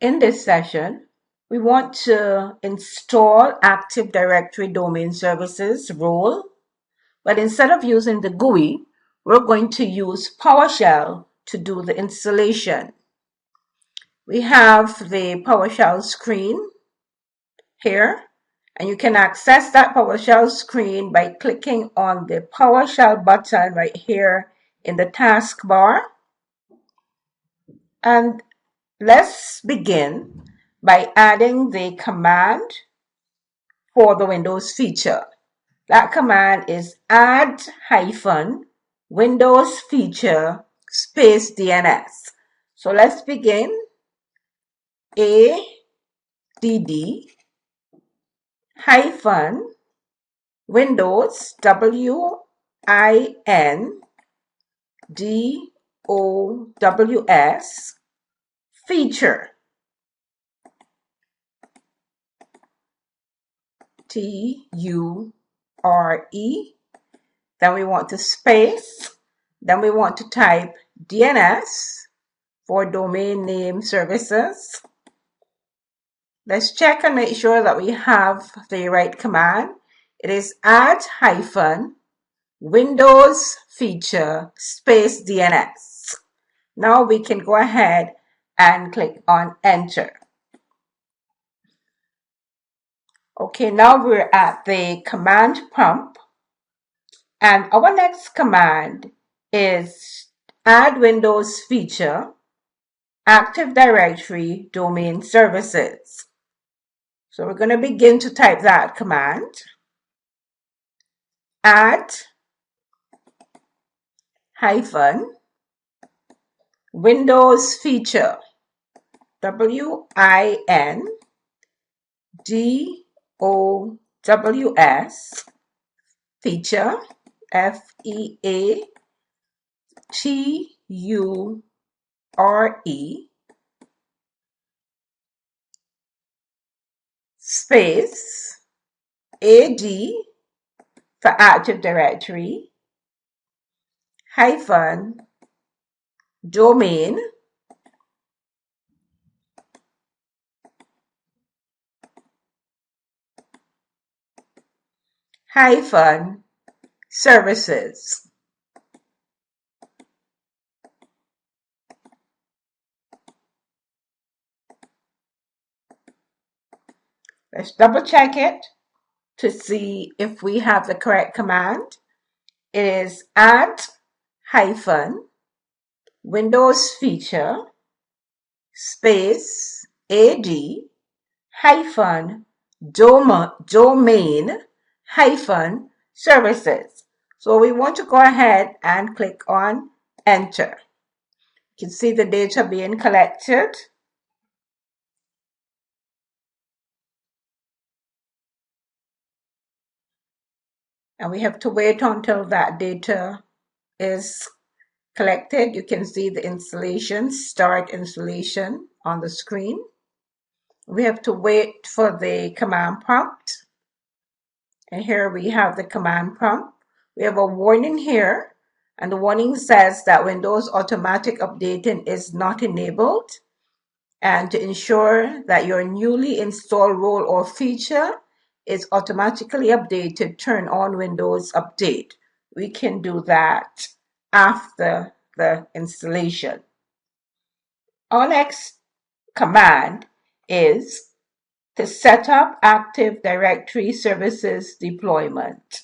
In this session, we want to install Active Directory Domain Services role, but instead of using the GUI, we're going to use PowerShell to do the installation. We have the PowerShell screen here, and you can access that PowerShell screen by clicking on the PowerShell button right here in the taskbar. And let's begin by adding the command for the Windows feature. That command is add Windows feature space DNS. So let's begin. add hyphen Windows WINDOWS feature TURE. Then we want to space. Then we want to type DNS for domain name services. Let's check and make sure that we have the right command. It is add Windows feature space DNS. Now we can go ahead and click on enter. Okay, now we're at the command prompt, and our next command is add Windows feature Active Directory Domain Services. So we're going to begin to type that command. Add Windows feature WINDOWS feature FEATURE space AD for Active Directory domain services. Let's double check it to see if we have the correct command. It is add Windows feature space AD domain services. So we want to go ahead and click on enter. You can see the data being collected. And we have to wait until that data is collected. You can see the installation, start installation on the screen. We have to wait for the command prompt. And here we have the command prompt. We have a warning here, and the warning says that Windows automatic updating is not enabled. And to ensure that your newly installed role or feature is automatically updated, turn on Windows Update. We can do that after the installation. Our next command is to set up Active Directory Services deployment.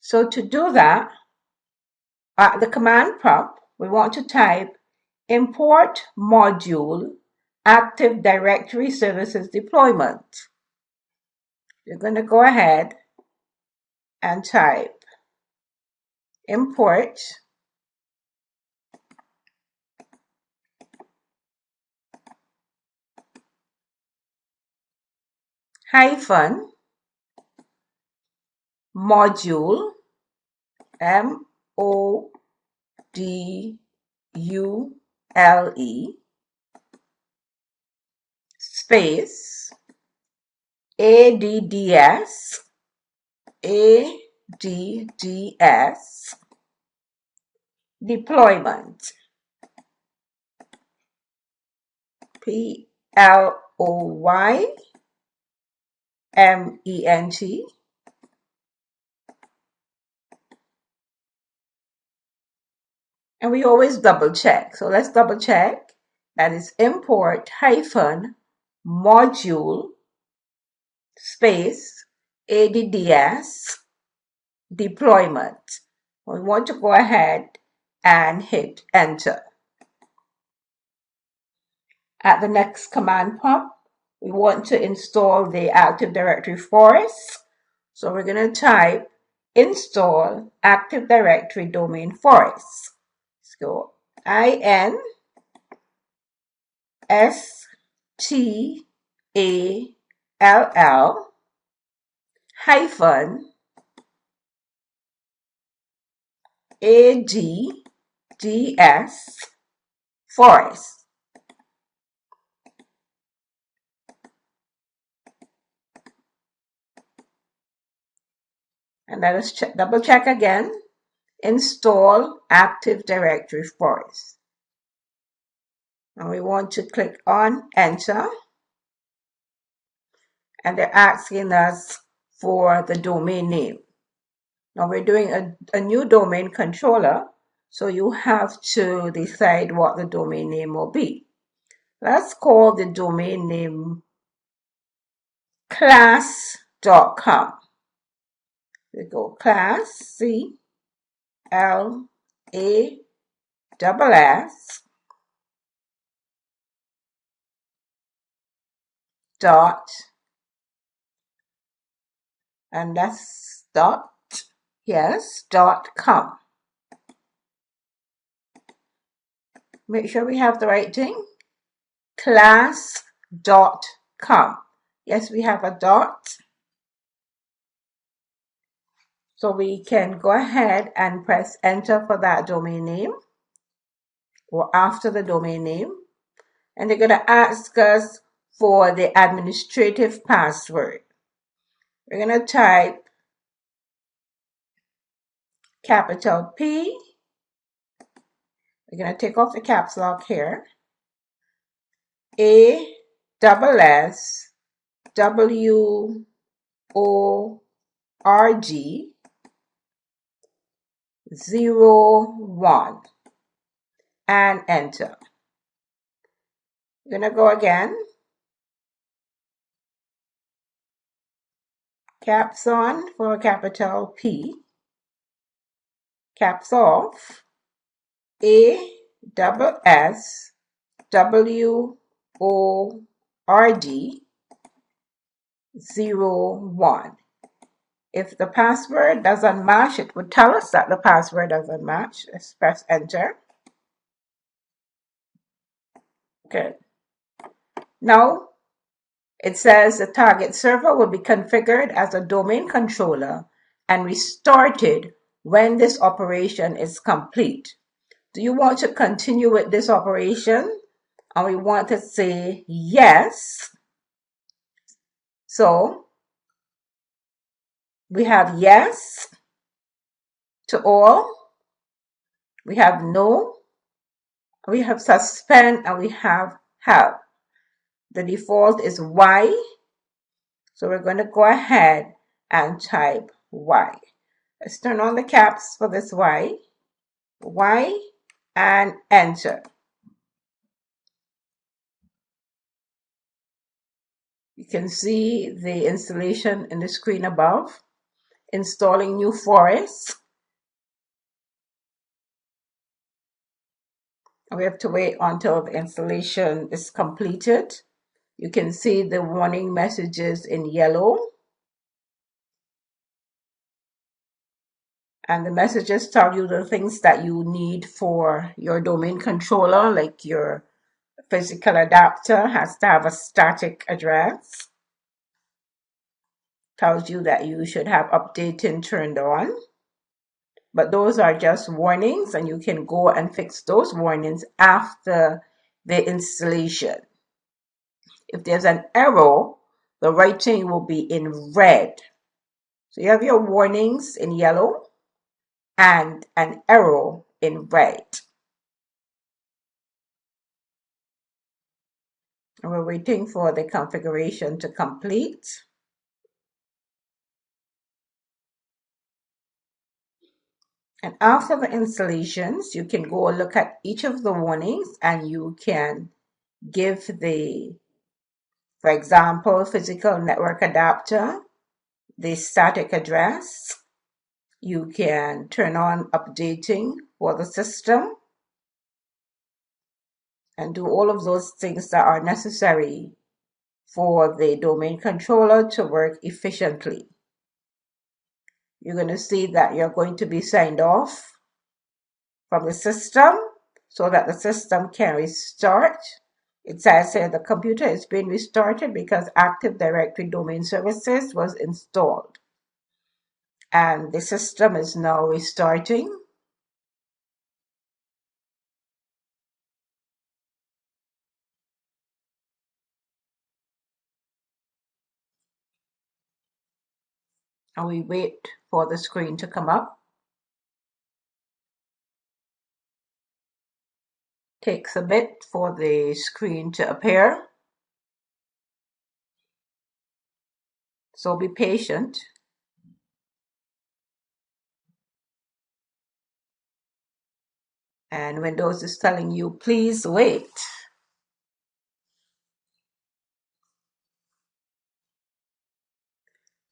So to do that, at the command prompt, we want to type import module Active Directory Services deployment. You're going to go ahead and type import module MODULE space ADDS deployment. Ployment. And we always double check. So let's double check. That is import hyphen module space ADDS deployment. We want to go ahead and hit enter. At the next command prompt, we want to install the Active Directory for us. So we're going to type install Active Directory domain for us. Let's go install hyphen ADDS for us. And let us double check again. Install Active Directory for us. And we want to click on enter. And they're asking us for the domain name. Now we're doing a new domain controller, so you have to decide what the domain name will be. Let's call the domain name class.com. We go class, CLASS dot, and that's dot, yes, .com. Make sure we have the right thing. Class.com. Yes, we have a dot. So we can go ahead and press enter for that domain name or after the domain name. And they're going to ask us for the administrative password. We're going to type capital P. We're going to take off the caps lock here. AWSWORG 01 and enter. We're going to go again. Caps on for capital P. Caps off. AWSWORG 01. If the password doesn't match, it would tell us that the password doesn't match. Let's press enter. Good. Now, it says the target server will be configured as a domain controller and restarted when this operation is complete. Do you want to continue with this operation? And we want to say yes. So we have yes to all. We have no. We have suspend and we have help. The default is Y. So we're going to go ahead and type Y. Let's turn on the caps for this Y. Y and enter. You can see the installation in the screen above. Installing New Forest. We have to wait until the installation is completed. You can see the warning messages in yellow. And the messages tell you the things that you need for your domain controller, like your physical adapter has to have a static address. Tells you that you should have updating turned on. But those are just warnings, and you can go and fix those warnings after the installation. If there's an error, the writing will be in red. So you have your warnings in yellow and an arrow in red. And we're waiting for the configuration to complete. And after the installations, you can go look at each of the warnings and you can give the, for example, physical network adapter, the static address. You can turn on updating for the system and do all of those things that are necessary for the domain controller to work efficiently. You're going to see that you're going to be signed off from the system so that the system can restart. It says here the computer is being restarted because Active Directory Domain Services was installed. And the system is now restarting. And we wait for the screen to come up. Takes a bit for the screen to appear. So be patient. And Windows is telling you, please wait.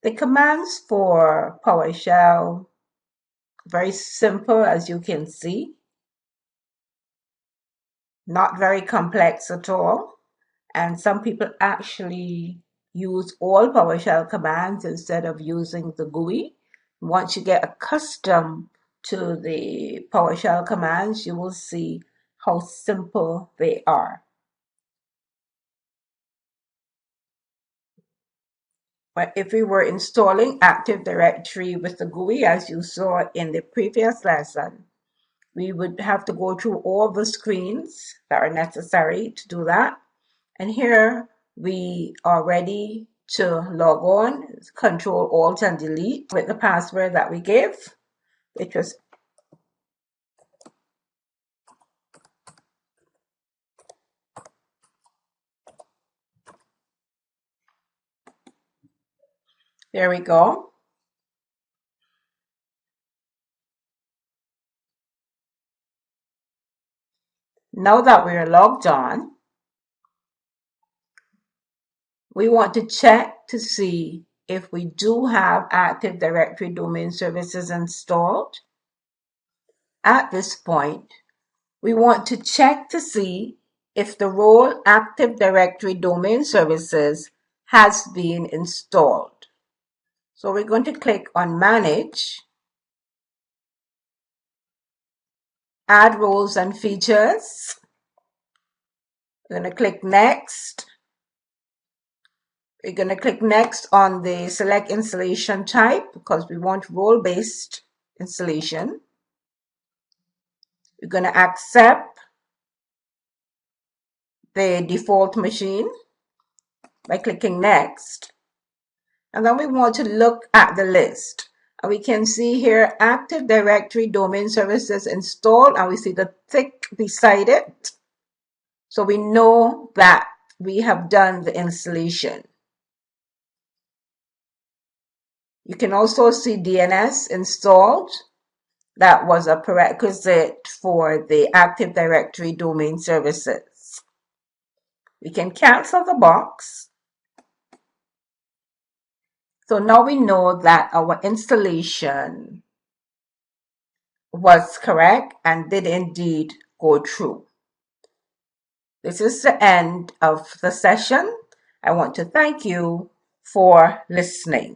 The commands for PowerShell, very simple as you can see. Not very complex at all. And some people actually use all PowerShell commands instead of using the GUI. Once you get accustomed to the PowerShell commands, you will see how simple they are. But if we were installing Active Directory with the GUI, as you saw in the previous lesson, we would have to go through all the screens that are necessary to do that. And here we are ready to log on, Control Alt and Delete with the password that we gave, which was there we go. Now that we're logged on, we want to check to see if we do have Active Directory Domain Services installed. At this point, we want to check to see if the role Active Directory Domain Services has been installed. So we're going to click on Manage, Add Roles and Features. We're going to click Next. We're going to click Next on the Select Installation Type because we want role-based installation. We're going to accept the default machine by clicking Next. And then we want to look at the list. And we can see here Active Directory Domain Services installed, and we see the tick beside it. So we know that we have done the installation. You can also see DNS installed. That was a prerequisite for the Active Directory Domain Services. We can cancel the box. So now we know that our installation was correct and did indeed go through. This is the end of the session. I want to thank you for listening.